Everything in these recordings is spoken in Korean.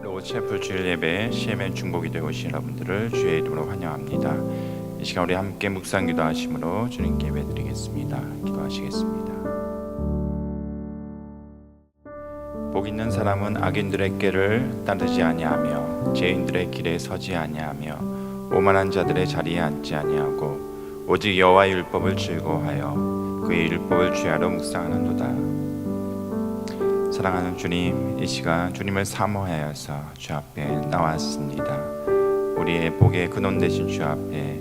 로고챔플 주일 예배 CMN 중보기도에 오신 여러분들을 주의 이름으로 환영합니다. 이 시간 우리 함께 묵상 기도하심으로 주님께 예배드리겠습니다. 기도하시겠습니다. 복 있는 사람은 악인들의 꾀를 따르지 아니하며 죄인들의 길에 서지 아니하며 오만한 자들의 자리에 앉지 아니하고 오직 여호와의 율법을 즐거워하여 그의 율법을 주야로 묵상하는도다. 사랑하는 주님, 이 시간 주님을 사모하여서 주 앞에 나왔습니다. 우리의 복의 근원 되신 주 앞에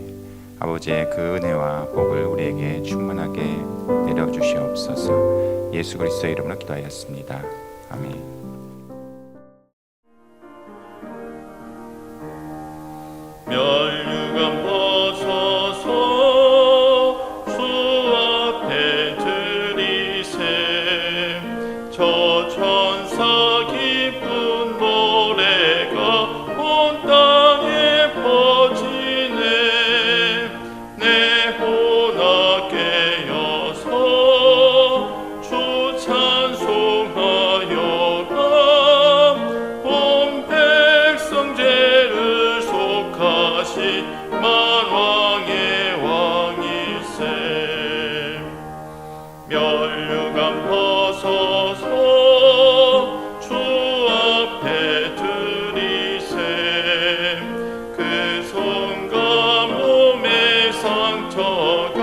아버지의 그 은혜와 복을 우리에게 충만하게 내려주시옵소서. 예수 그리스도의 이름으로 기도하였습니다. 아멘. 멸류관 벗어서 주 앞에 드리세. 저 천사 기쁜 노래가 온 땅에 퍼지네. 내 혼아 깨어서 주 찬송하여라. 온 백성 죄를 속하신 만왕의 왕이세. 멸류관 벗어서 주 앞에 드리세. 그 손과 몸의 상처가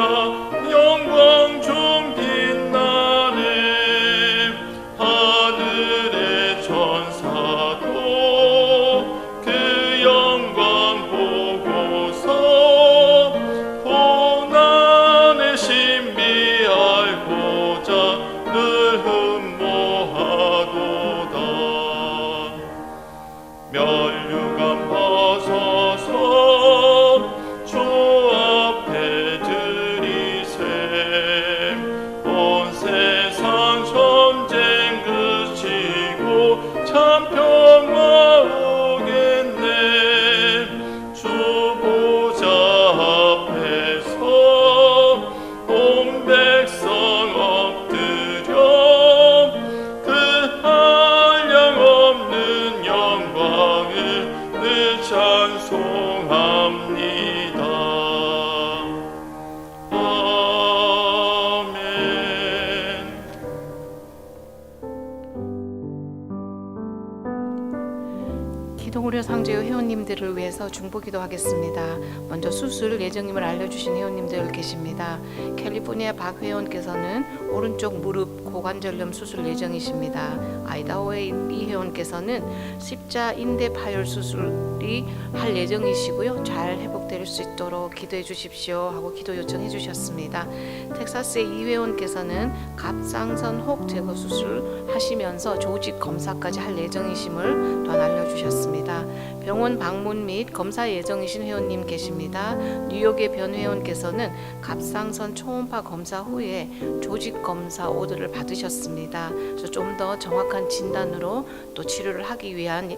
영광 중 빛나네. 하늘의 천사도 그 영광 보고서 고난의 신비 알고자 늘 흠모하도다. 멸류관 벗어서 주 앞에 드리세. 온 세상 전쟁 그치고 참 평화 오겠네. 주 보좌 앞에서 온 백성 엎드려 그 한량없는 영광을 늘 찬송합니다. 아멘. 기도무료 상제의 회원님들을 위해서 중보기도 하겠습니다. 먼저 수술 예정임을 알려주신 회원님들 계십니다. 캘리포니아 박 회원께서는 오른쪽 무릎 고관절염 수술 예정이십니다. 아이다호의 이 회원께서는 십자 인대 파열 수술이 할 예정이시고요. 잘 회복될 수 있도록 기도해 주십시오 하고 기도 요청해 주셨습니다. 텍사스의 이 회원께서는 갑상선 혹 제거 수술 하시면서 조직 검사까지 할 예정이심을 또한 알려주셨습니다. 병원 방문 및 검사 예정이신 회원님 계십니다. 뉴욕의 변 회원께서는 갑상선 초음파 검사 후에 조직 검사 오더를 받으셨습니다. 그래서 좀 더 정확한 진단으로 또 치료를 하기 위한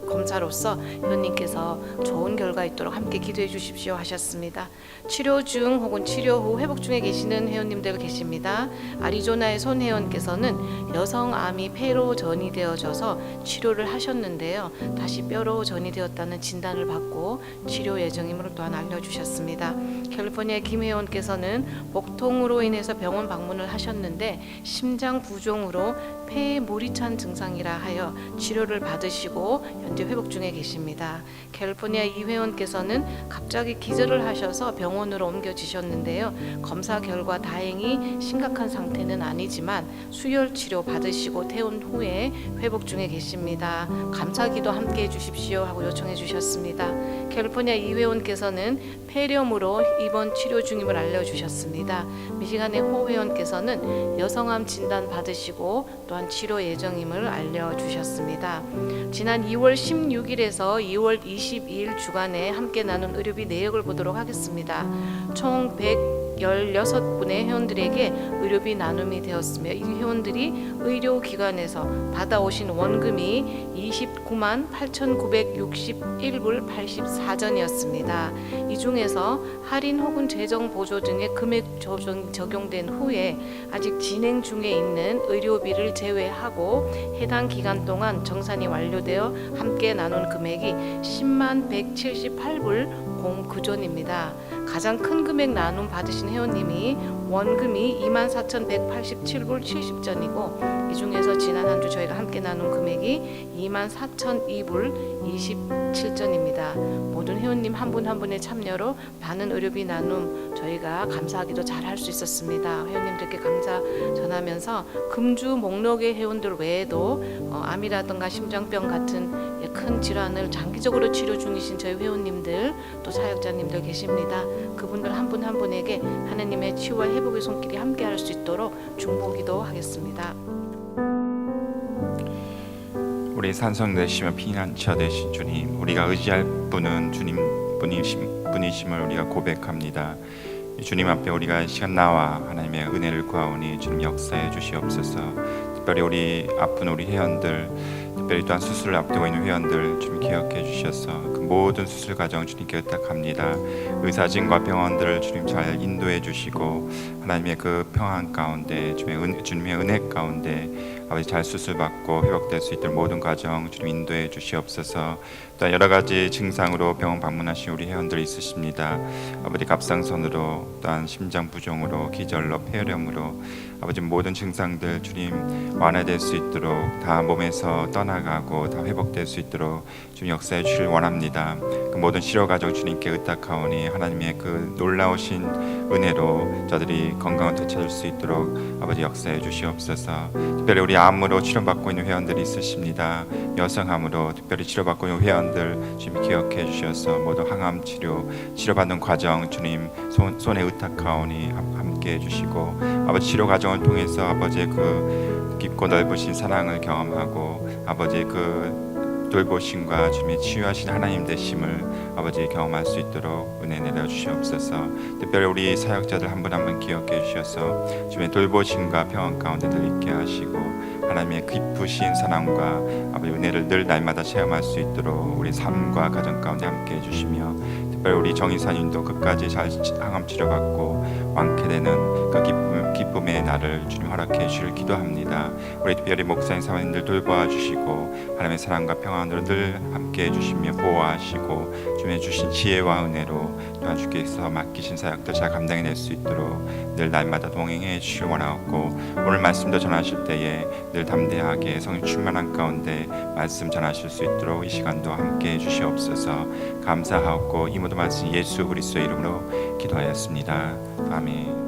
검사로서 회원님께서 좋은 결과 있도록 함께 기도해 주십시오 하셨습니다. 치료 중 혹은 치료 후 회복 중에 계시는 회원님들 계십니다. 아리조나의 손 회원께서는 여성암이 폐로 전이되어져서 치료를 하셨는데요. 다시 뼈로 전이되었다는 진단을 받고 치료 예정임을 또한 알려주셨습니다. 캘리포니아 김 회원께서는 복통으로 인해서 병원 방문을 하셨는데 심장 부종으로 폐에 물이 찬 증상이라 하여 치료를 받으시고 현재 회복 중에 계십니다. 캘리포니아 이 회원께서는 갑자기 기절을 하셔서 병원으로 옮겨지셨는데요. 검사 결과 다행히 심각한 상태는 아니지만 수혈 치료 받으시고 퇴원 후에 회복 중에 계십니다. 감사기도 함께 해주십시오 하고 요청해 주셨습니다. 캘리포니아 이 회원께서는 폐렴으로 입원 치료 중임을 알려주셨습니다. 미시간의 호 회원께서는 여성암 진단 받으시고 또한 치료 예정임을 알려주셨습니다. 지난 2월 16일에서 2월 22일 주간에 함께 나눈 의료비 내역을 보도록 하겠습니다. 총 16분의 회원들에게 의료비 나눔이 되었으며 이 회원들이 의료기관에서 받아오신 원금이 29만 8,961불 84전이었습니다. 이 중에서 할인 혹은 재정 보조 등의 금액 적용된 후에 아직 진행 중에 있는 의료비를 제외하고 해당 기간 동안 정산이 완료되어 함께 나눈 금액이 10만 178불 09전입니다. 가장 큰 금액 나눔 받으신 회원님이 원금이 24,187불 70전이고 이 중에서 지난 한 주 저희가 함께 나눈 금액이 24,002불 27전입니다. 모든 회원님 한 분 한 분의 참여로 많은 의료비 나눔 저희가 감사하기도 잘 할 수 있었습니다. 회원님들께 감사 전하면서 금주 목록의 회원들 외에도 암이라든가 심장병 같은 큰 질환을 장기적으로 치료 중이신 저희 회원님들 또 사역자님들 계십니다. 그분들 한 분 한 분에게 하나님의 치유와 회복의 손길이 함께할 수 있도록 중보기도 하겠습니다. 우리 산성 되시며 피난처 되신 주님, 우리가 의지할 분은 주님 분이심을 우리가 고백합니다. 주님 앞에 우리가 시간 나와 하나님의 은혜를 구하오니 주님 역사해 주시옵소서. 특별히 우리 아픈 우리 회원들, 특별히 또한 수술을 앞두고 있는 회원들 주님 기억해 주셔서 그 모든 수술 과정 주님께 의탁합니다. 의사진과 병원들을 주님 잘 인도해 주시고 하나님의 그 평안 가운데 주님의 은혜 가운데 아버지 잘 수술받고 회복될 수 있도록 모든 과정 주님 인도해 주시옵소서. 또 여러 가지 증상으로 병원 방문하신 우리 회원들 있으십니다. 아버지 갑상선으로 또한 심장 부종으로 기절로 폐렴으로 아버지 모든 증상들 주님 완화될 수 있도록 다 몸에서 떠나가고 다 회복될 수 있도록 주님 역사해 주시길 원합니다. 그 모든 치료 과정 주님께 의탁하오니 하나님의 그 놀라우신 은혜로 저들이 건강을 되찾을 수 있도록 아버지 역사해 주시옵소서. 특별히 우리 암으로 치료받고 있는 회원들이 있으십니다. 여성암으로 특별히 치료받고 있는 회원들 주님 기억해 주셔서 모두 항암 치료받는 과정 주님 손에 의탁하오니 함께 해주시고 아버지 치료 과정을 통해서 아버지의 그 깊고 넓으신 사랑을 경험하고 아버지의 그 돌보심과 주님의 치유하신 하나님 되심을 아버지 경험할 수 있도록 은혜 내려 주시옵소서. 특별히 우리 사역자들 한 분 한 분 기억해 주셔서 주님의 돌보심과 평안 가운데 늘 있게 하시고 하나님의 깊으신 사랑과 아버지 은혜를 늘 날마다 체험할 수 있도록 우리 삶과 가정 가운데 함께 해주시며 특별히 우리 정의사님도 끝까지 잘 항암 치료받고 완쾌되는 그 기쁨의 날을 주님 허락해 주시길 기도합니다. 우리 특별히 목사님 사모님들 돌보아 주시고 하나님의 사랑과 평안으로 늘 함께 해주시며 보호하시고 주님의 주신 지혜와 은혜로 또한 주께서 맡기신 사역들 잘 감당해낼 수 있도록 늘 날마다 동행해 주시길 원하옵고 오늘 말씀도 전하실 때에 늘 담대하게 성령 충만한 가운데 말씀 전하실 수 있도록 이 시간도 함께 해주시옵소서. 감사하옵고 이 모든 말씀 예수 그리스도의 이름으로 기도하였습니다. 아멘.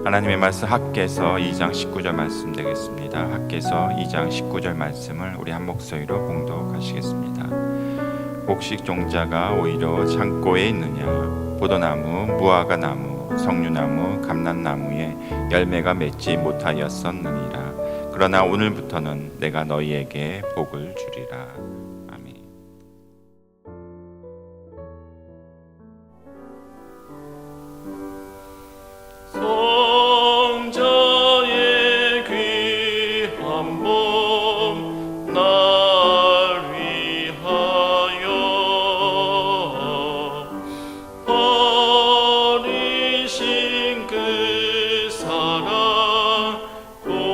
하나님의 말씀 학개서 2장 19절 말씀 되겠습니다. 학개서 2장 19절 말씀을 우리 한 목소리로 봉독하시겠습니다. 곡식 종자가 오히려 창고에 있느냐 포도나무, 무화과 나무, 석류나무, 감람나무에 열매가 맺지 못하였었느니라. 그러나 오늘부터는 내가 너희에게 복을 주리라. 아멘. 성자의 귀한 몸 날 위하여 버리신 그 사랑 고마워라.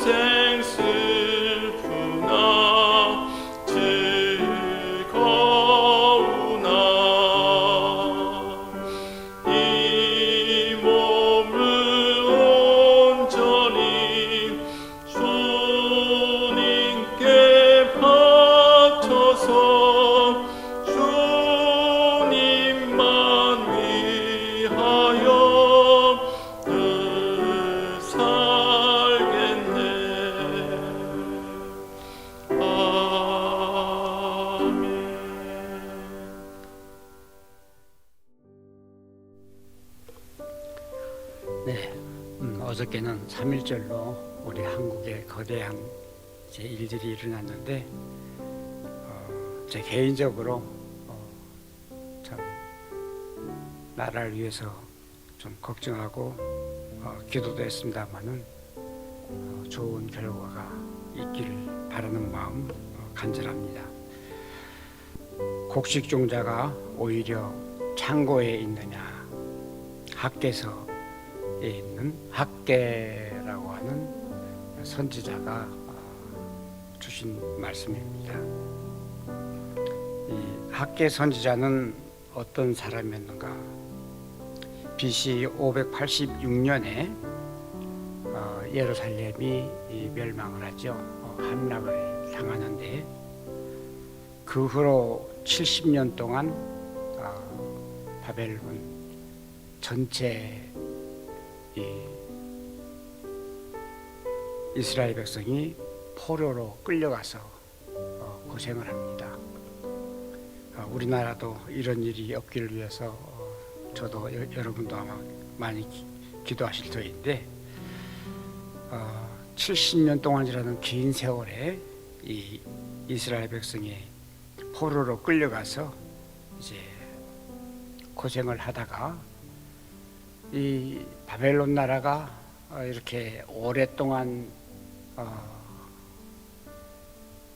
평생 슬프나 즐거우나 이 몸을 온전히 주님께 바쳐서 주님만 위하여 늘 살겠네. 아멘. 네, 어저께는 3.1절로 우리 한국에 거대한 이제 일들이 일어났는데 제 개인적으로 참 나라를 위해서 좀 걱정하고 기도도 했습니다마는 좋은 결과가 있기를 바라는 마음 간절합니다. 곡식종자가 오히려 창고에 있느냐, 학개서에 있는 학개라고 하는 선지자가 주신 말씀입니다. 이 학개 선지자는 어떤 사람이었는가? BC 586년에 예루살렘이 멸망을 하죠. 함락을 당하는데 그 후로 70년 동안 바벨론 전체 이스라엘 백성이 포로로 끌려가서 고생을 합니다. 우리나라도 이런 일이 없기를 위해서 저도 여러분도 아마 많이 기도하실 터인데 70년 동안이라는 긴 세월에 이 이스라엘 백성이 포로로 끌려가서 이제 고생을 하다가 이 바벨론 나라가 이렇게 오랫동안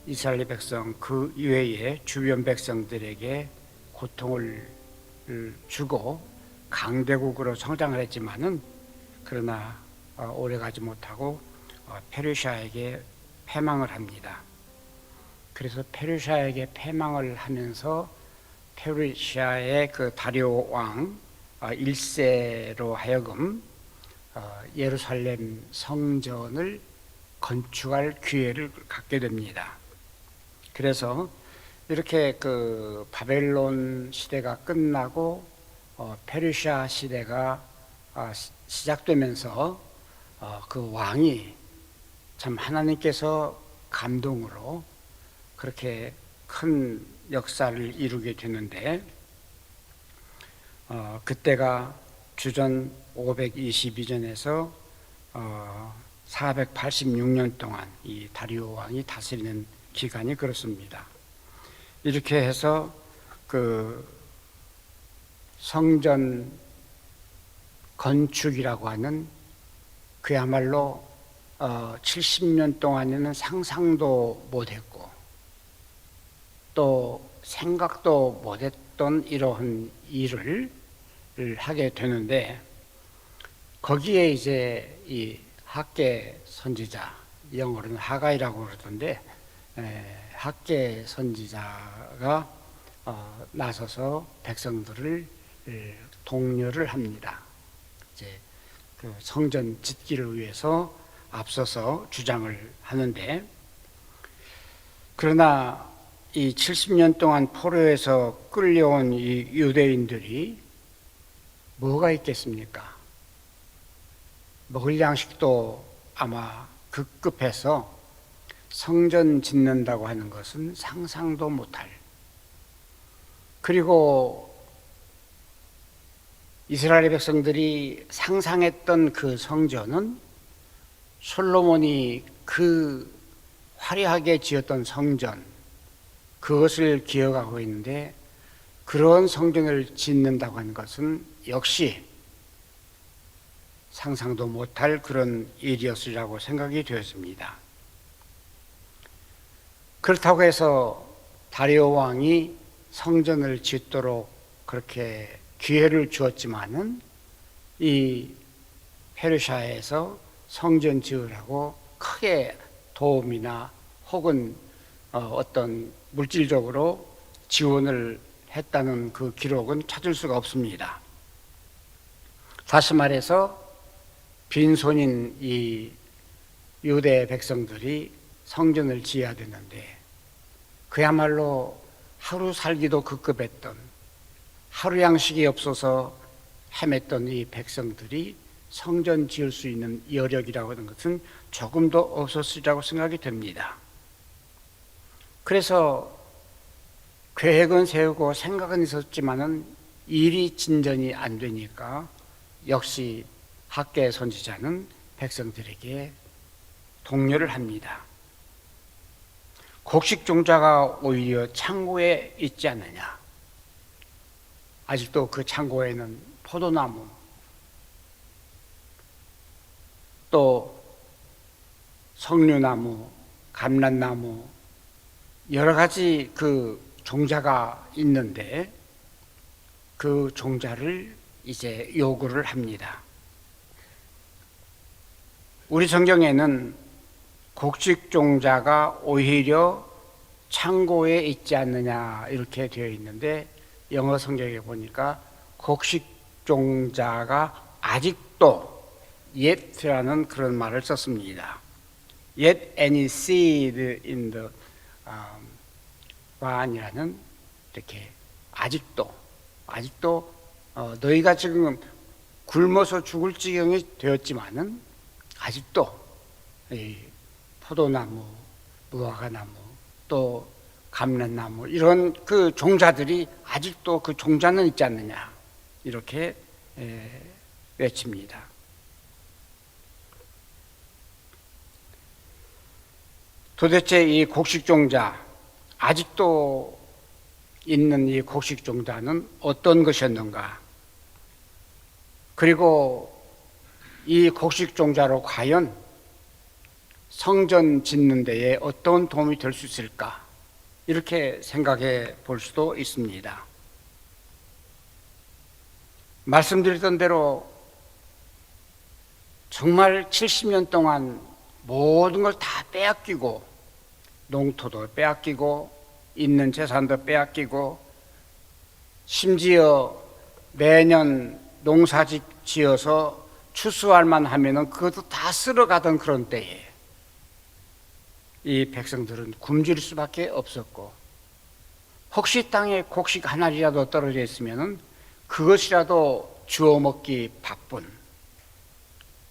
이스라엘 백성 그 이외에 주변 백성들에게 고통을 주고 강대국으로 성장을 했지만은 그러나 오래가지 못하고 페르시아에게 패망을 합니다. 그래서 페르시아에게 패망을 하면서 페르시아의 그 다리오 왕 1세로 하여금 예루살렘 성전을 건축할 기회를 갖게 됩니다. 그래서 이렇게 그 바벨론 시대가 끝나고 페르시아 시대가 시작되면서 그 왕이 참 하나님께서 감동으로 그렇게 큰 역사를 이루게 되는데 그때가 주전 522년에서 486년 동안 이 다리오 왕이 다스리는 기간이 그렇습니다. 이렇게 해서 그 성전 건축이라고 하는 그야말로 70년 동안에는 상상도 못했고 또 생각도 못했던 이러한 일을 하게 되는데 거기에 이제 이 학개 선지자, 영어로는 하가이라고 그러던데 학개 선지자가 나서서 백성들을 독려를 합니다. 이제 그 성전 짓기를 위해서 앞서서 주장을 하는데 그러나 이 70년 동안 포로에서 끌려온 이 유대인들이 뭐가 있겠습니까? 먹을 양식도 아마 급급해서 성전 짓는다고 하는 것은 상상도 못할. 그리고 이스라엘 백성들이 상상했던 그 성전은 솔로몬이 그 화려하게 지었던 성전, 그것을 기억하고 있는데 그런 성전을 짓는다고 하는 것은 역시 상상도 못할 그런 일이었으리라고 생각이 되었습니다. 그렇다고 해서 다리오 왕이 성전을 짓도록 그렇게 기회를 주었지만은 이 페르시아에서 성전 지으라고 크게 도움이나 혹은 어떤 물질적으로 지원을 했다는 그 기록은 찾을 수가 없습니다. 다시 말해서 빈손인 이 유대 백성들이 성전을 지어야 되는데 그야말로 하루 살기도 급급했던, 하루 양식이 없어서 헤맸던 이 백성들이 성전 지을 수 있는 여력이라고 하는 것은 조금도 없었으리라고 생각이 됩니다. 그래서 계획은 세우고 생각은 있었지만은 일이 진전이 안 되니까 역시 학계 선지자는 백성들에게 독려를 합니다. 곡식 종자가 오히려 창고에 있지 않느냐. 아직도 그 창고에는 포도나무, 또 석류나무, 감람나무, 여러 가지 그 종자가 있는데 그 종자를 이제 요구를 합니다. 우리 성경에는 곡식 종자가 오히려 창고에 있지 않느냐 이렇게 되어 있는데 영어 성경에 보니까 곡식 종자가 아직도 yet라는 그런 말을 썼습니다. Yet any seed in the vine이라는 이렇게 아직도 너희가 지금 굶어서 죽을 지경이 되었지만은 아직도 이 포도나무, 무화과나무, 또 감람나무 이런 그 종자들이 아직도 그 종자는 있지 않느냐 이렇게 외칩니다. 도대체 이 곡식 종자, 아직도 있는 이 곡식 종자는 어떤 것이었는가? 그리고 이 곡식 종자로 과연 성전 짓는 데에 어떤 도움이 될 수 있을까? 이렇게 생각해 볼 수도 있습니다. 말씀드렸던 대로 정말 70년 동안 모든 걸 다 빼앗기고, 농토도 빼앗기고, 있는 재산도 빼앗기고, 심지어 매년 농사짓 지어서 추수할 만하면은 그것도 다 쓸어가던 그런 때에 이 백성들은 굶주릴 수밖에 없었고, 혹시 땅에 곡식 한 알이라도 떨어져 있으면은 그것이라도 주워 먹기 바쁜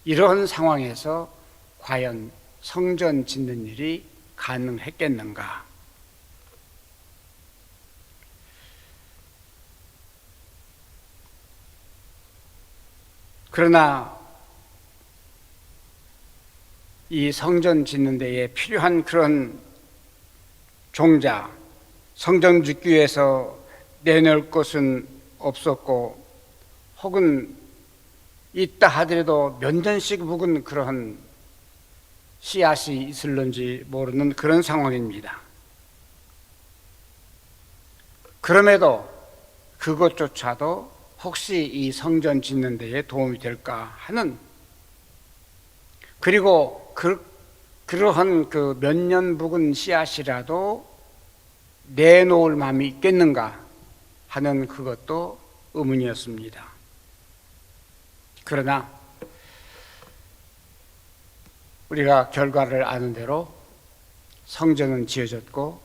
이런 상황에서 과연 성전 짓는 일이 가능했겠는가? 그러나 이 성전 짓는 데에 필요한 그런 종자, 성전 짓기 위해서 내놓을 것은 없었고, 혹은 있다 하더라도 몇 년씩 묵은 그런 씨앗이 있을런지 모르는 그런 상황입니다. 그럼에도 그것조차도 혹시 이 성전 짓는 데에 도움이 될까 하는, 그리고 그러한 그 몇 년 묵은 씨앗이라도 내놓을 마음이 있겠는가 하는 그것도 의문이었습니다. 그러나 우리가 결과를 아는 대로 성전은 지어졌고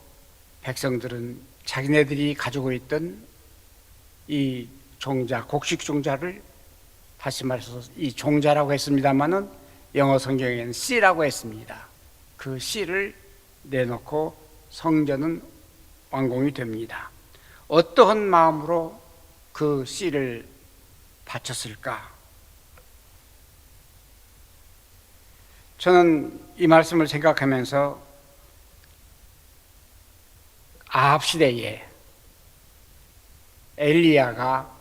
백성들은 자기네들이 가지고 있던 이 종자, 곡식 종자를, 다시 말해서 이 종자라고 했습니다마는 영어 성경에는 씨라고 했습니다. 그 씨를 내놓고 성전은 완공이 됩니다. 어떠한 마음으로 그 씨를 바쳤을까? 저는 이 말씀을 생각하면서 아합 시대에 엘리야가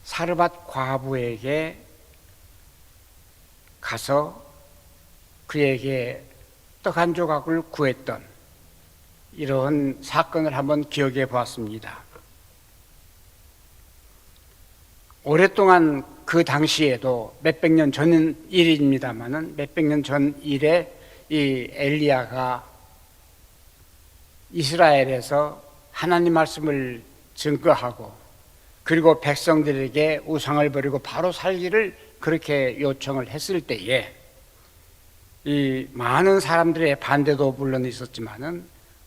사르밧 과부에게 가서 그에게 떡 한 조각을 구했던 이런 사건을 한번 기억해 보았습니다. 오랫동안 그 당시에도 몇백 년 전 일입니다마는 몇백 년 전 일에 이 엘리야가 이스라엘에서 하나님 말씀을 증거하고 그리고 백성들에게 우상을 버리고 바로 살기를 그렇게 요청을 했을 때에 이 많은 사람들의 반대도 물론 있었지만은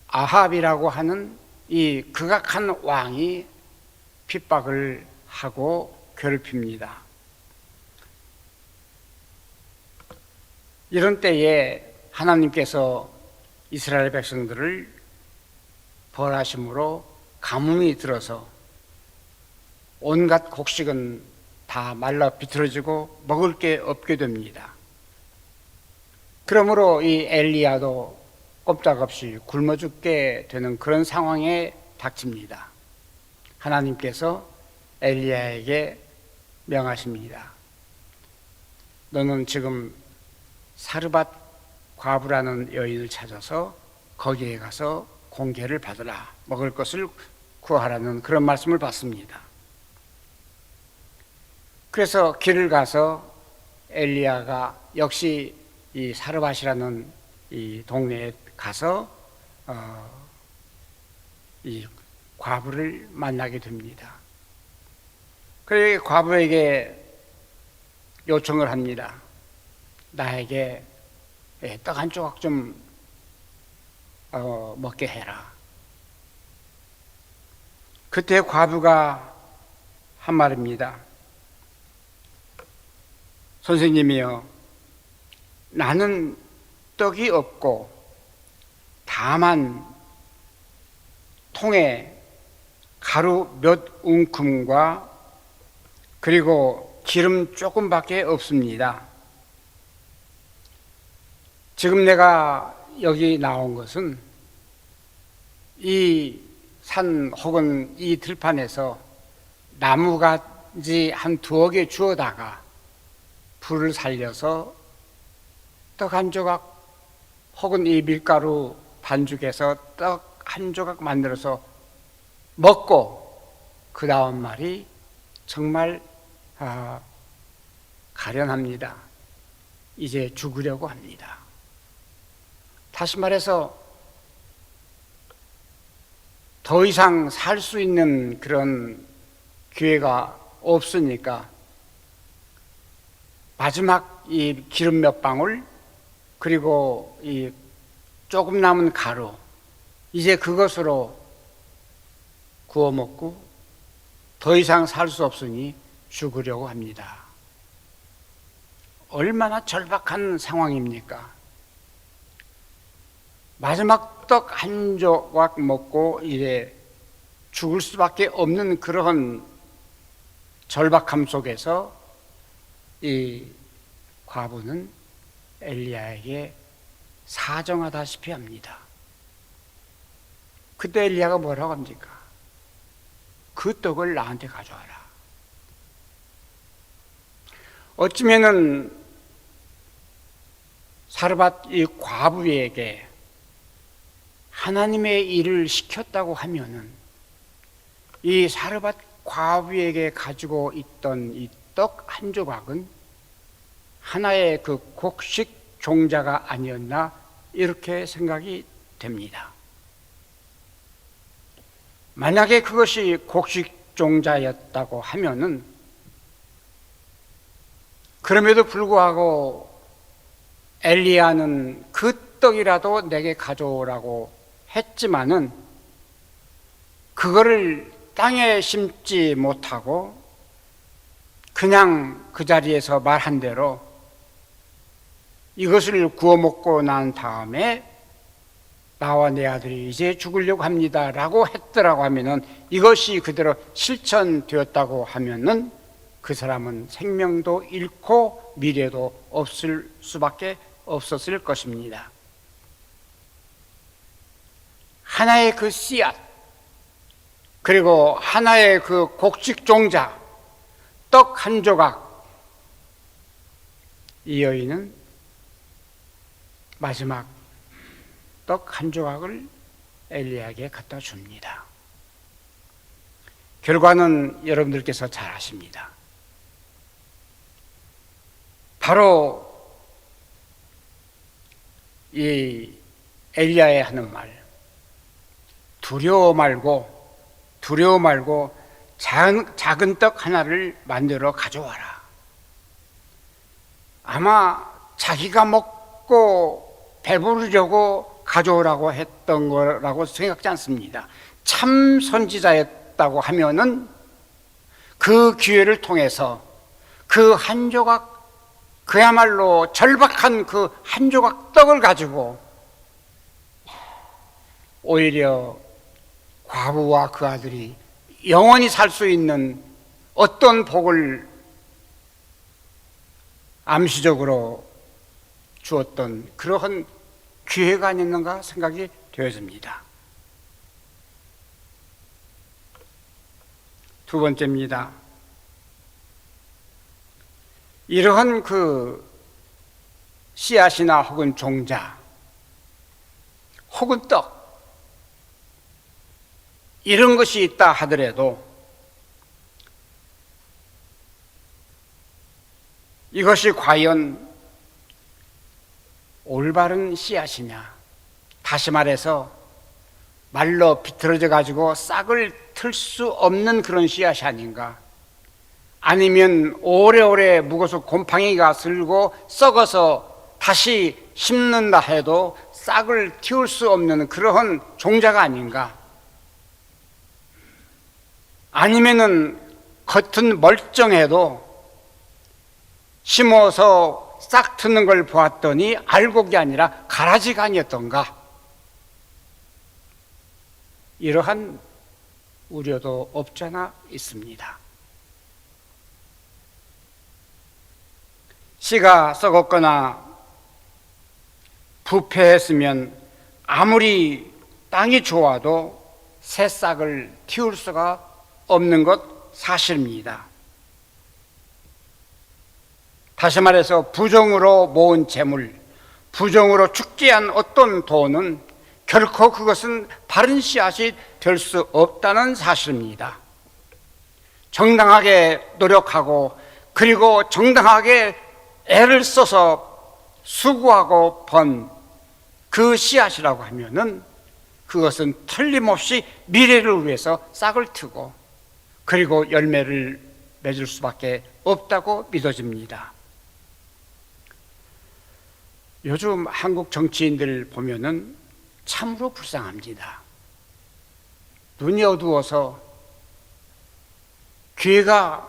아합이라고 하는 이 극악한 왕이 핍박을 하고 괴롭힙니다. 이런 때에 하나님께서 이스라엘 백성들을 벌하심으로 가뭄이 들어서 온갖 곡식은 다 말라 비틀어지고 먹을 게 없게 됩니다. 그러므로 이 엘리야도 꼼짝없이 굶어 죽게 되는 그런 상황에 닥칩니다. 하나님께서 엘리야에게 명하십니다. 너는 지금 사르밧 과부라는 여인을 찾아서 거기에 가서 공개를 받으라, 먹을 것을 구하라는 그런 말씀을 받습니다. 그래서 길을 가서 엘리야가 역시 이 사르밧이라는 이 동네에 가서 이 과부를 만나게 됩니다. 그래서 과부에게 요청을 합니다. 나에게 떡 한 조각 좀 먹게 해라. 그때 과부가 한 말입니다. 선생님이여, 나는 떡이 없고 다만 통에 가루 몇 웅큼과 그리고 기름 조금밖에 없습니다. 지금 내가 여기 나온 것은 이 산 혹은 이 들판에서 나무가지 한 2개 주워다가 불을 살려서 떡 한 조각 혹은 이 밀가루 반죽해서 떡 한 조각 만들어서 먹고 그 다음 말이 정말 가련합니다. 이제 죽으려고 합니다. 다시 말해서 더 이상 살 수 있는 그런 기회가 없으니까 마지막 이 기름 몇 방울 그리고 이 조금 남은 가루 이제 그것으로 구워 먹고 더 이상 살 수 없으니 죽으려고 합니다. 얼마나 절박한 상황입니까? 마지막 떡 한 조각 먹고 이제 죽을 수밖에 없는 그런 절박함 속에서 이 과부는 엘리야에게 사정하다시피 합니다. 그때 엘리야가 뭐라고 합니까? 그 떡을 나한테 가져와라. 어쩌면은 사르밧 이 과부에게 하나님의 일을 시켰다고 하면은 이 사르밧 과부에게 가지고 있던 이 떡 한 조각은 하나의 그 곡식 종자가 아니었나 이렇게 생각이 됩니다. 만약에 그것이 곡식 종자였다고 하면은 그럼에도 불구하고 엘리야는 그 떡이라도 내게 가져오라고 했지만은 그거를 땅에 심지 못하고 그냥 그 자리에서 말한 대로 이것을 구워 먹고 난 다음에 나와 내 아들이 이제 죽으려고 합니다 라고 했더라고 하면은 이것이 그대로 실천되었다고 하면은 그 사람은 생명도 잃고 미래도 없을 수밖에 없었을 것입니다. 하나의 그 씨앗 그리고 하나의 그 곡식 종자 떡 한 조각, 이 여인은 마지막 떡 한 조각을 엘리야에게 갖다 줍니다. 결과는 여러분들께서 잘 아십니다. 바로 이 엘리야의 하는 말, 두려워 말고 작은 떡 하나를 만들어 가져와라. 아마 자기가 먹고 배부르려고 가져오라고 했던 거라고 생각지 않습니다. 참 선지자였다고 하면은 그 기회를 통해서 그 한 조각, 그야말로 절박한 그 한 조각 떡을 가지고 오히려 과부와 그 아들이 영원히 살 수 있는 어떤 복을 암시적으로 주었던 그러한 기회가 아니었는가 생각이 되어집니다. 두 번째입니다. 이러한 그 씨앗이나 혹은 종자 혹은 떡 이런 것이 있다 하더라도 이것이 과연 올바른 씨앗이냐, 다시 말해서 말로 비틀어져 가지고 싹을 틀 수 없는 그런 씨앗이 아닌가, 아니면 오래오래 묵어서 곰팡이가 슬고 썩어서 다시 심는다 해도 싹을 틔울 수 없는 그러한 종자가 아닌가, 아니면은 겉은 멀쩡해도 심어서 싹 트는 걸 보았더니 알곡이 아니라 가라지가 아니었던가, 이러한 우려도 없잖아 있습니다. 씨가 썩었거나 부패했으면 아무리 땅이 좋아도 새싹을 틔울 수가 없는 것 사실입니다. 다시 말해서 부정으로 모은 재물, 부정으로 축제한 어떤 돈은 결코 그것은 바른 씨앗이 될 수 없다는 사실입니다. 정당하게 노력하고 그리고 정당하게 애를 써서 수고하고 번 그 씨앗이라고 하면은 그것은 틀림없이 미래를 위해서 싹을 트고 그리고 열매를 맺을 수밖에 없다고 믿어집니다. 요즘 한국 정치인들 보면은 참으로 불쌍합니다. 눈이 어두워서 기회가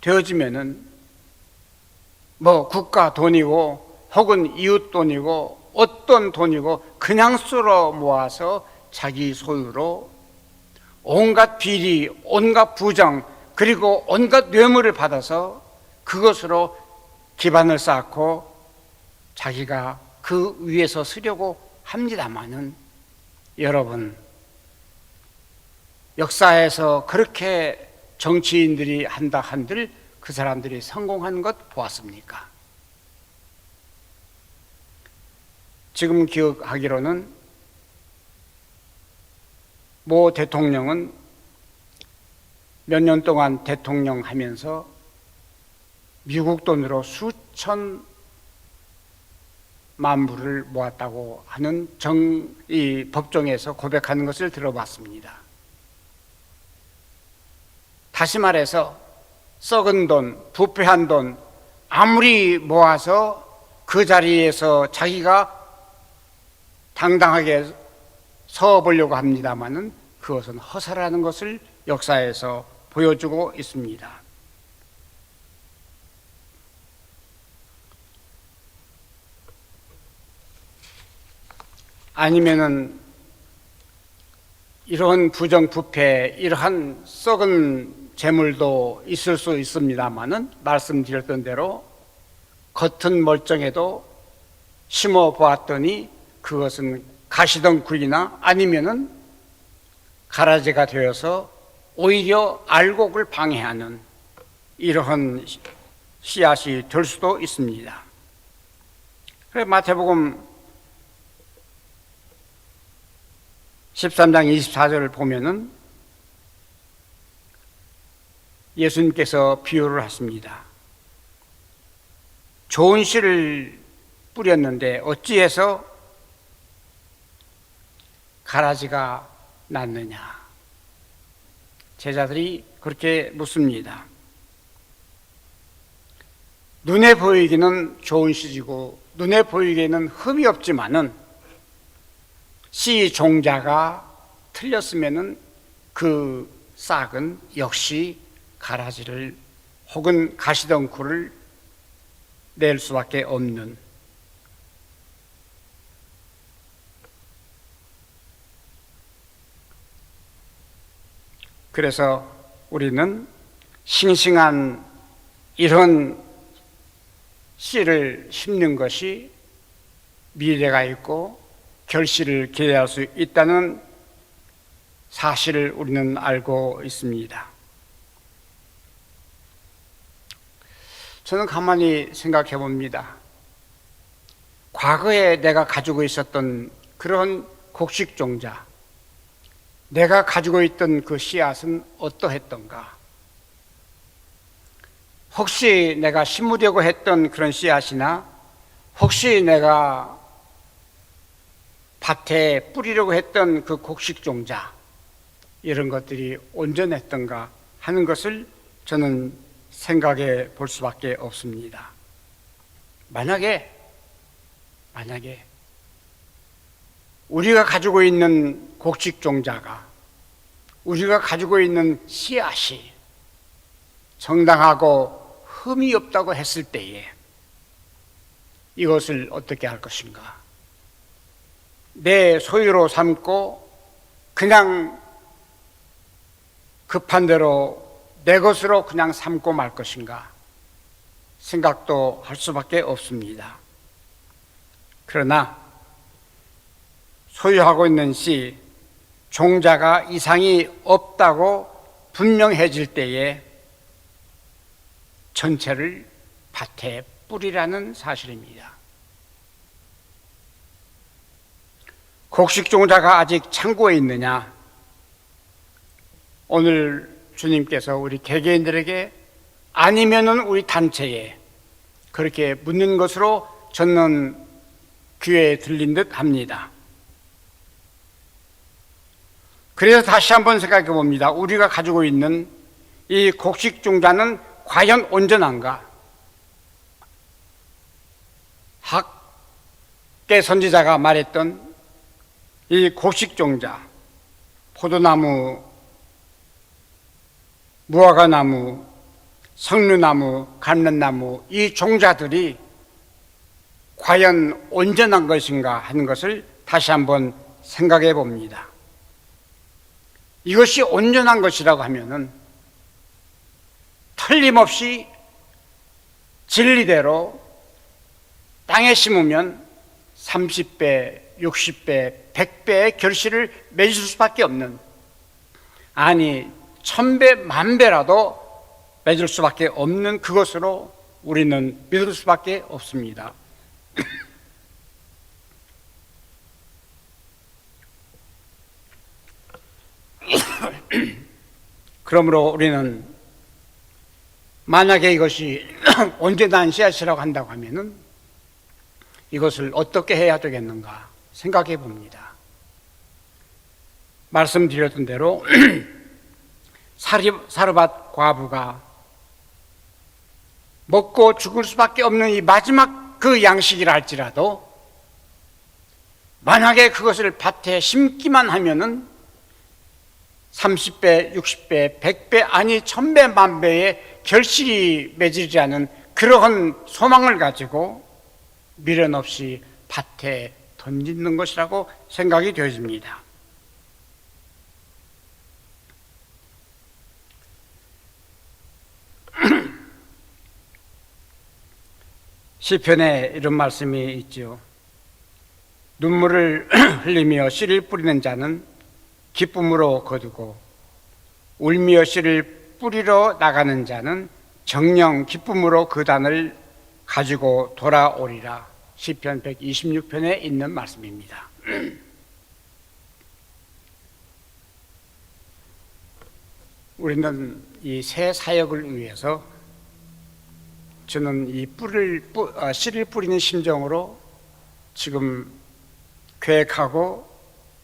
되어지면은 뭐 국가 돈이고 혹은 이웃 돈이고 어떤 돈이고 그냥 쓸어 모아서 자기 소유로 온갖 비리, 온갖 부정, 그리고 온갖 뇌물을 받아서 그것으로 기반을 쌓고 자기가 그 위에서 쓰려고 합니다마는, 여러분, 역사에서 그렇게 정치인들이 한다 한들 그 사람들이 성공한 것 보았습니까? 지금 기억하기로는 모 대통령은 몇 년 동안 대통령 하면서 미국 돈으로 수천만 불을 모았다고 하는 이 법정에서 고백하는 것을 들어봤습니다. 다시 말해서 썩은 돈, 부패한 돈 아무리 모아서 그 자리에서 자기가 당당하게 서보려고 합니다마는 그것은 허사라는 것을 역사에서 보여주고 있습니다. 아니면은 이러한 부정부패, 이러한 썩은 재물도 있을 수 있습니다마는 말씀드렸던 대로 겉은 멀쩡해도 심어 보았더니 그것은 가시덩굴이나 아니면은 가라지가 되어서 오히려 알곡을 방해하는 이러한 씨앗이 될 수도 있습니다. 그래 마태복음 13장 24절을 보면은 예수님께서 비유를 하십니다. 좋은 씨를 뿌렸는데 어찌해서 가라지가 낫느냐? 제자들이 그렇게 묻습니다. 눈에 보이기는 좋은 씨지고 눈에 보이기에는 흠이 없지만은 씨 종자가 틀렸으면은 그 싹은 역시 가라지를 혹은 가시덩굴을 낼 수밖에 없는, 그래서 우리는 싱싱한 이런 씨를 심는 것이 미래가 있고 결실을 기대할 수 있다는 사실을 우리는 알고 있습니다. 저는 가만히 생각해 봅니다. 과거에 내가 가지고 있었던 그런 곡식종자, 내가 가지고 있던 그 씨앗은 어떠했던가? 혹시 내가 심으려고 했던 그런 씨앗이나 혹시 내가 밭에 뿌리려고 했던 그 곡식종자, 이런 것들이 온전했던가 하는 것을 저는 생각해 볼 수밖에 없습니다. 만약에 우리가 가지고 있는 곡식종자가, 우리가 가지고 있는 씨앗이 정당하고 흠이 없다고 했을 때에 이것을 어떻게 할 것인가? 내 소유로 삼고 그냥 급한 대로 내 것으로 그냥 삼고 말 것인가? 생각도 할 수밖에 없습니다. 그러나 소유하고 있는 씨, 종자가 이상이 없다고 분명해질 때에 전체를 밭에 뿌리라는 사실입니다. 곡식 종자가 아직 창고에 있느냐? 오늘 주님께서 우리 개개인들에게 아니면은 우리 단체에 그렇게 묻는 것으로 저는 귀에 들린 듯 합니다. 그래서 다시 한번 생각해 봅니다. 우리가 가지고 있는 이 곡식 종자는 과연 온전한가? 학계 선지자가 말했던 이 곡식 종자, 포도나무, 무화과나무, 석류나무, 감람나무, 이 종자들이 과연 온전한 것인가 하는 것을 다시 한번 생각해 봅니다. 이것이 온전한 것이라고 하면은 틀림없이 진리대로 땅에 심으면 30배, 60배, 100배의 결실을 맺을 수밖에 없는, 아니 1000배, 10,000배라도 맺을 수밖에 없는 그것으로 우리는 믿을 수밖에 없습니다. 그러므로 우리는 만약에 이것이 온전한 씨앗이라고 한다고 하면은 이것을 어떻게 해야 되겠는가 생각해 봅니다. 말씀드렸던 대로 사르밧 과부가 먹고 죽을 수밖에 없는 이 마지막 그 양식이라 할지라도 만약에 그것을 밭에 심기만 하면은 30배, 60배, 100배, 아니 1000배, 10,000배의 결실이 맺히지 않은 그러한 소망을 가지고 미련 없이 밭에 던지는 것이라고 생각이 되어집니다. 시편에 이런 말씀이 있지요. 눈물을 흘리며 씨를 뿌리는 자는 기쁨으로 거두고 울며 씨를 뿌리러 나가는 자는 정녕 기쁨으로 그 단을 가지고 돌아오리라. 시편 126편에 있는 말씀입니다. 우리는 이 새 사역을 위해서 저는 이 씨를 뿌리는 심정으로 지금 계획하고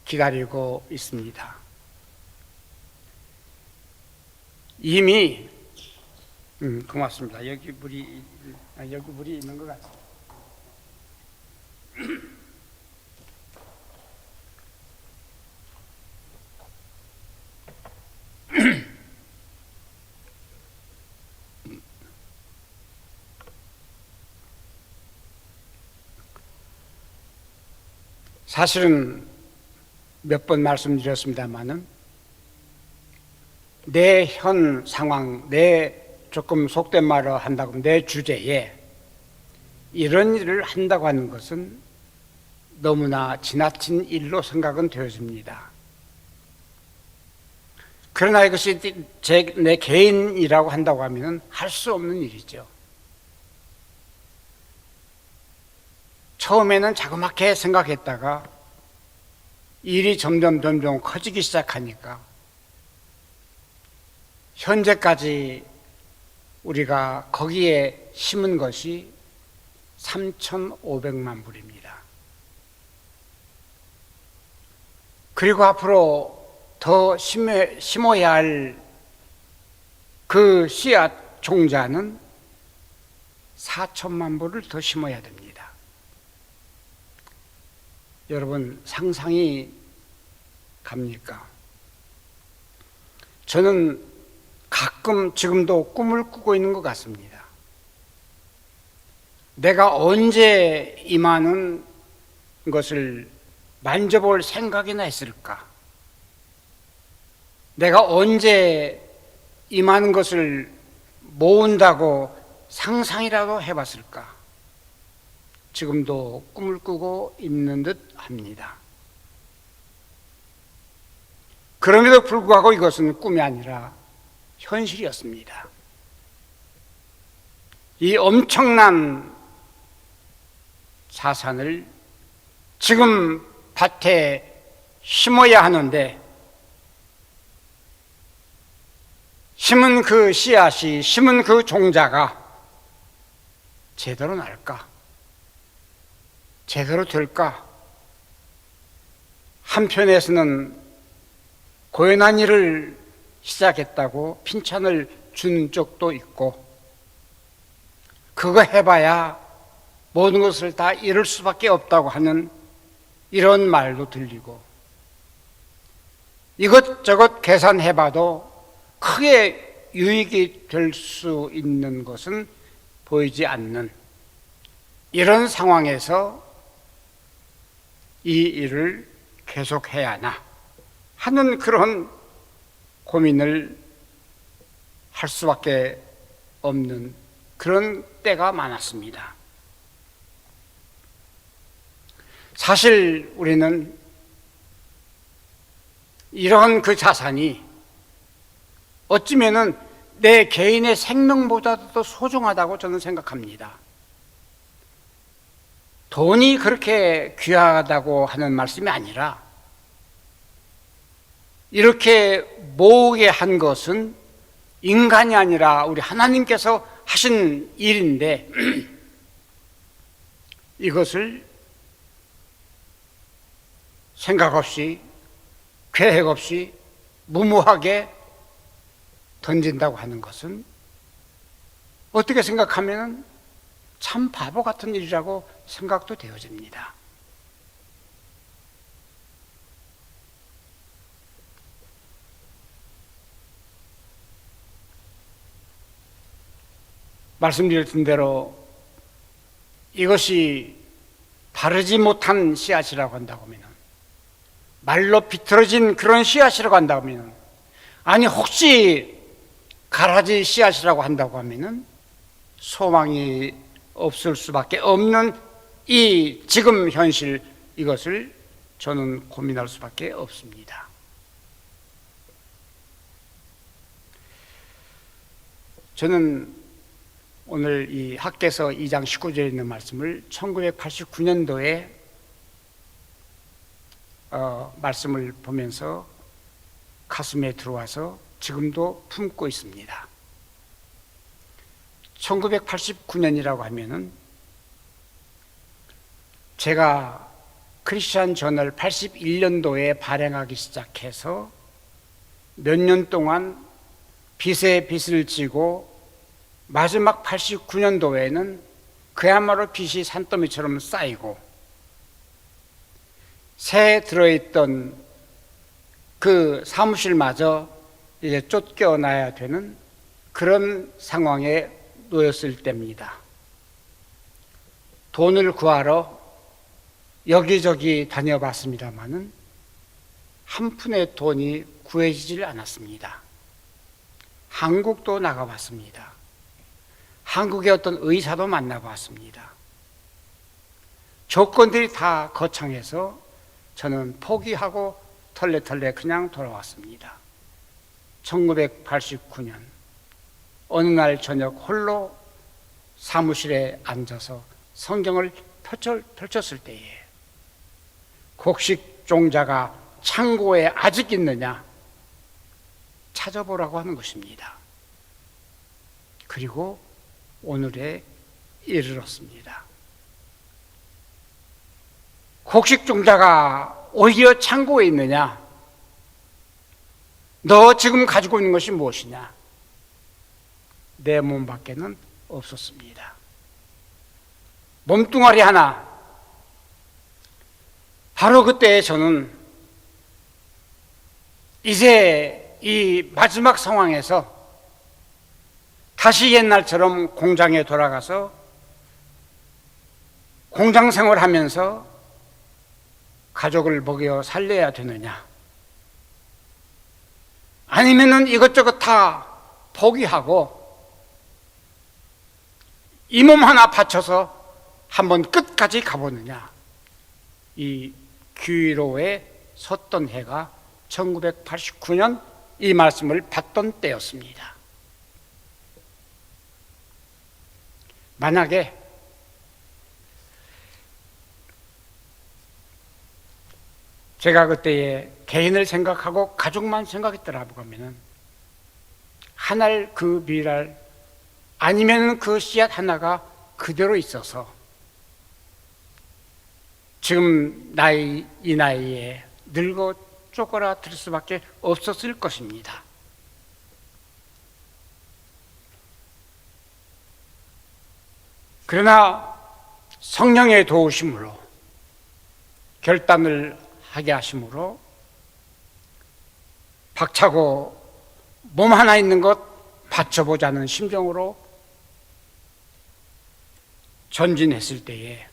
기다리고 있습니다. 이미 고맙습니다. 여기 물이 있는 것 같습니다. 사실은 몇 번 말씀드렸습니다마는 내 현 상황, 내 조금 속된 말을 한다고 하면 내 주제에 이런 일을 한다고 하는 것은 너무나 지나친 일로 생각은 되어집니다. 그러나 이것이 내 개인이라고 한다고 하면 할 수 없는 일이죠. 처음에는 자그맣게 생각했다가 일이 점점 커지기 시작하니까 현재까지 우리가 거기에 심은 것이 3,500만 불입니다. 그리고 앞으로 더 심어야 할 그 씨앗 종자는 4천만 불을 더 심어야 됩니다. 여러분 상상이 갑니까? 저는 가끔 지금도 꿈을 꾸고 있는 것 같습니다. 내가 언제 임하는 것을 만져볼 생각이나 했을까? 내가 언제 임하는 것을 모은다고 상상이라도 해봤을까? 지금도 꿈을 꾸고 있는 듯 합니다. 그럼에도 불구하고 이것은 꿈이 아니라 현실이었습니다. 이 엄청난 자산을 지금 밭에 심어야 하는데 심은 그 씨앗이, 심은 그 종자가 제대로 날까? 제대로 될까? 한편에서는 고연한 일을 시작했다고 핀찬을 주는 쪽도 있고, 그거 해봐야 모든 것을 다 잃을 수밖에 없다고 하는 이런 말도 들리고, 이것저것 계산해봐도 크게 유익이 될 수 있는 것은 보이지 않는 이런 상황에서 이 일을 계속해야 하나 하는 그런 고민을 할 수밖에 없는 그런 때가 많았습니다. 사실 우리는 이런 그 자산이 어찌면은 내 개인의 생명보다도 더 소중하다고 저는 생각합니다. 돈이 그렇게 귀하다고 하는 말씀이 아니라 이렇게 모으게 한 것은 인간이 아니라 우리 하나님께서 하신 일인데 이것을 생각 없이 계획 없이 무모하게 던진다고 하는 것은 어떻게 생각하면 참 바보 같은 일이라고 생각도 되어집니다. 말씀드렸던 대로 이것이 바르지 못한 씨앗이라고 한다고 하면, 말로 비틀어진 그런 씨앗이라고 한다고 하면, 아니 혹시 가라지 씨앗이라고 한다고 하면 소망이 없을 수밖에 없는 이 지금 현실, 이것을 저는 고민할 수밖에 없습니다. 저는 오늘 이 학개서 2장 19절에 있는 말씀을 1989년도에 말씀을 보면서 가슴에 들어와서 지금도 품고 있습니다. 1989년이라고 하면은 제가 크리스천 저널 81년도에 발행하기 시작해서 몇 년 동안 빚에 빚을 지고 마지막 89년도에는 그야말로 빚이 산더미처럼 쌓이고 새에 들어있던 그 사무실마저 이제 쫓겨나야 되는 그런 상황에 놓였을 때입니다. 돈을 구하러 여기저기 다녀봤습니다마는 한 푼의 돈이 구해지질 않았습니다. 한국도 나가봤습니다. 한국의 어떤 의사도 만나봤습니다. 조건들이 다 거창해서 저는 포기하고 털레털레 그냥 돌아왔습니다. 1989년 어느 날 저녁 홀로 사무실에 앉아서 성경을 펼쳤을 때에 곡식종자가 창고에 아직 있느냐 찾아보라고 하는 것입니다. 그리고 오늘에 이르렀습니다. 곡식종자가 오히려 창고에 있느냐? 너 지금 가지고 있는 것이 무엇이냐? 내 몸 밖에는 없었습니다. 몸뚱아리 하나. 바로 그때 저는 이제 이 마지막 상황에서 다시 옛날처럼 공장에 돌아가서 공장 생활하면서 가족을 먹여 살려야 되느냐, 아니면은 이것저것 다 포기하고 이 몸 하나 바쳐서 한번 끝까지 가보느냐. 이 귀로에 섰던 해가 1989년 이 말씀을 받던 때였습니다. 만약에 제가 그때에 개인을 생각하고 가족만 생각했더라고 하면은 한 알 그 밀알 아니면 그 씨앗 하나가 그대로 있어서 지금 이 나이에 늙어 쪼그라들 수밖에 없었을 것입니다. 그러나 성령의 도우심으로 결단을 하게 하심으로 박차고 몸 하나 있는 것 바쳐보자는 심정으로 전진했을 때에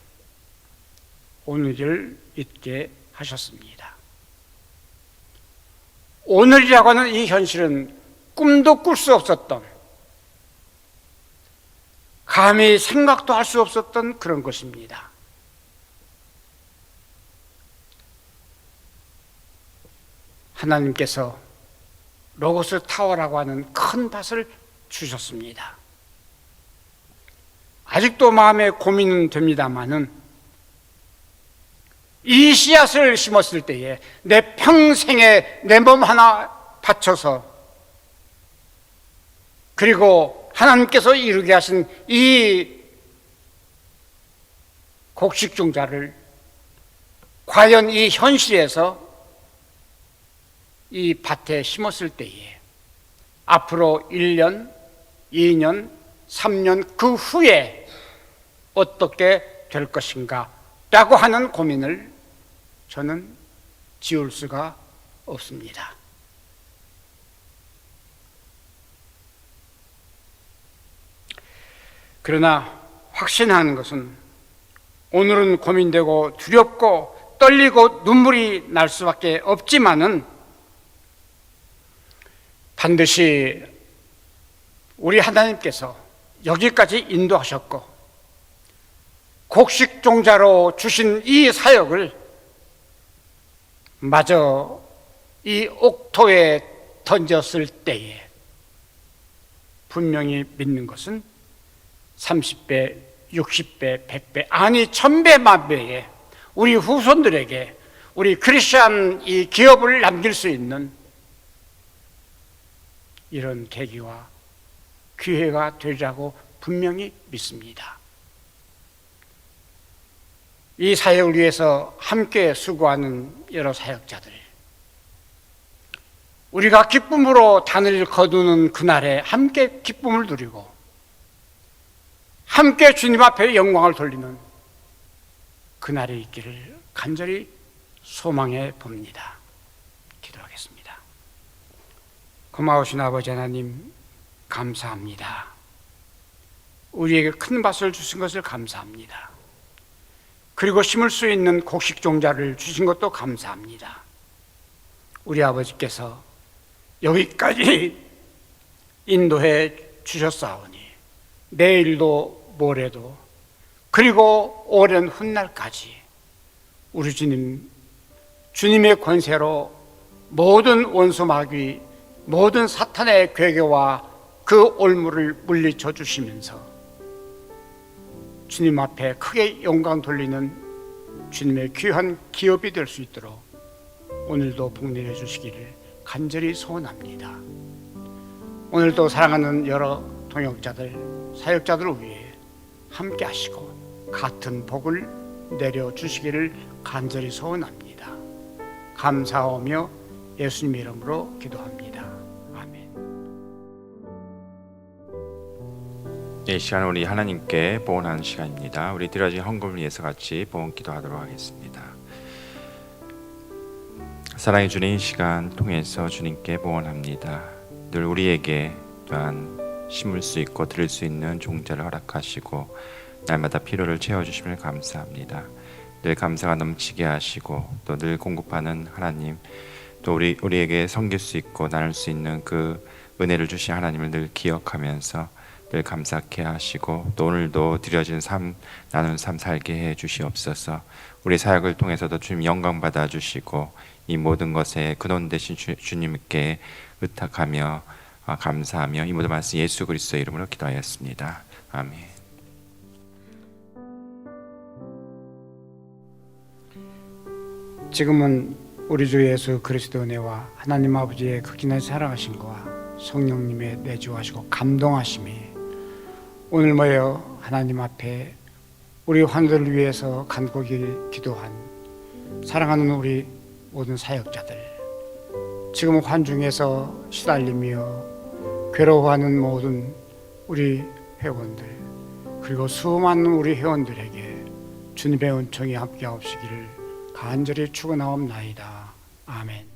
오늘을 있게 하셨습니다. 오늘이라고 하는 이 현실은 꿈도 꿀 수 없었던, 감히 생각도 할 수 없었던 그런 것입니다. 하나님께서 로고스 타워라고 하는 큰 밭을 주셨습니다. 아직도 마음에 고민은 됩니다마는 이 씨앗을 심었을 때에 내 평생에 내 몸 하나 바쳐서 그리고 하나님께서 이루게 하신 이 곡식종자를 과연 이 현실에서 이 밭에 심었을 때에 앞으로 1년, 2년, 3년 그 후에 어떻게 될 것인가 라고 하는 고민을 저는 지울 수가 없습니다. 그러나 확신하는 것은 오늘은 고민되고 두렵고 떨리고 눈물이 날 수밖에 없지만은 반드시 우리 하나님께서 여기까지 인도하셨고 곡식종자로 주신 이 사역을 마저 이 옥토에 던졌을 때에 분명히 믿는 것은 30배, 60배, 100배, 아니 1000배, 만배에 우리 후손들에게 우리 크리스천 이 기업을 남길 수 있는 이런 계기와 기회가 되리라고 분명히 믿습니다. 이 사역을 위해서 함께 수고하는 여러 사역자들, 우리가 기쁨으로 단을 거두는 그날에 함께 기쁨을 누리고 함께 주님 앞에 영광을 돌리는 그날이 있기를 간절히 소망해 봅니다. 기도하겠습니다. 고마우신 아버지 하나님, 감사합니다. 우리에게 큰 밭을 주신 것을 감사합니다. 그리고 심을 수 있는 곡식 종자를 주신 것도 감사합니다. 우리 아버지께서 여기까지 인도해 주셨사오니 내일도 모레도 그리고 오랜 훗날까지 우리 주님의 권세로 모든 원수 마귀, 모든 사탄의 괴계와 그 올무를 물리쳐 주시면서 주님 앞에 크게 영광 돌리는 주님의 귀한 기업이 될 수 있도록 오늘도 복내려 주시기를 간절히 소원합니다. 오늘도 사랑하는 여러 동역자들, 사역자들을 위해 함께 하시고 같은 복을 내려 주시기를 간절히 소원합니다. 감사하며 예수님의 이름으로 기도합니다. 아멘. 이 시간 우리 하나님께 봉헌하는 시간입니다. 우리 드려진 헌금을 위해서 같이 봉헌 기도하도록 하겠습니다. 사랑해 주님, 이 시간 통해서 주님께 봉헌합니다. 늘 우리에게 또한 심을 수 있고 드릴 수 있는 종자를 허락하시고 날마다 필요를 채워주심을 감사합니다. 늘 감사가 넘치게 하시고 또 늘 공급하는 하나님, 또 우리에게 섬길 수 있고 나눌 수 있는 그 은혜를 주신 하나님을 늘 기억하면서 늘 감사케 하시고 또 오늘도 드려진 삶, 나눈 삶 살게 해 주시옵소서. 우리 사역을 통해서도 주님 영광 받아 주시고 이 모든 것에 근원 되신 주님께 의탁하며 감사하며 이 모든 말씀 예수 그리스도의 이름으로 기도하였습니다. 아멘. 지금은 우리 주 예수 그리스도 은혜와 하나님 아버지의 극진한 사랑하심과 성령님의 내주하시고 감동하심이 오늘 모여 하나님 앞에 우리 환우들을 위해서 간곡히 기도한 사랑하는 우리 모든 사역자들, 지금 환중에서 시달리며 괴로워하는 모든 우리 회원들, 그리고 수많은 우리 회원들에게 주님의 은총이 함께하시기를 간절히 축원하옵나이다. 아멘.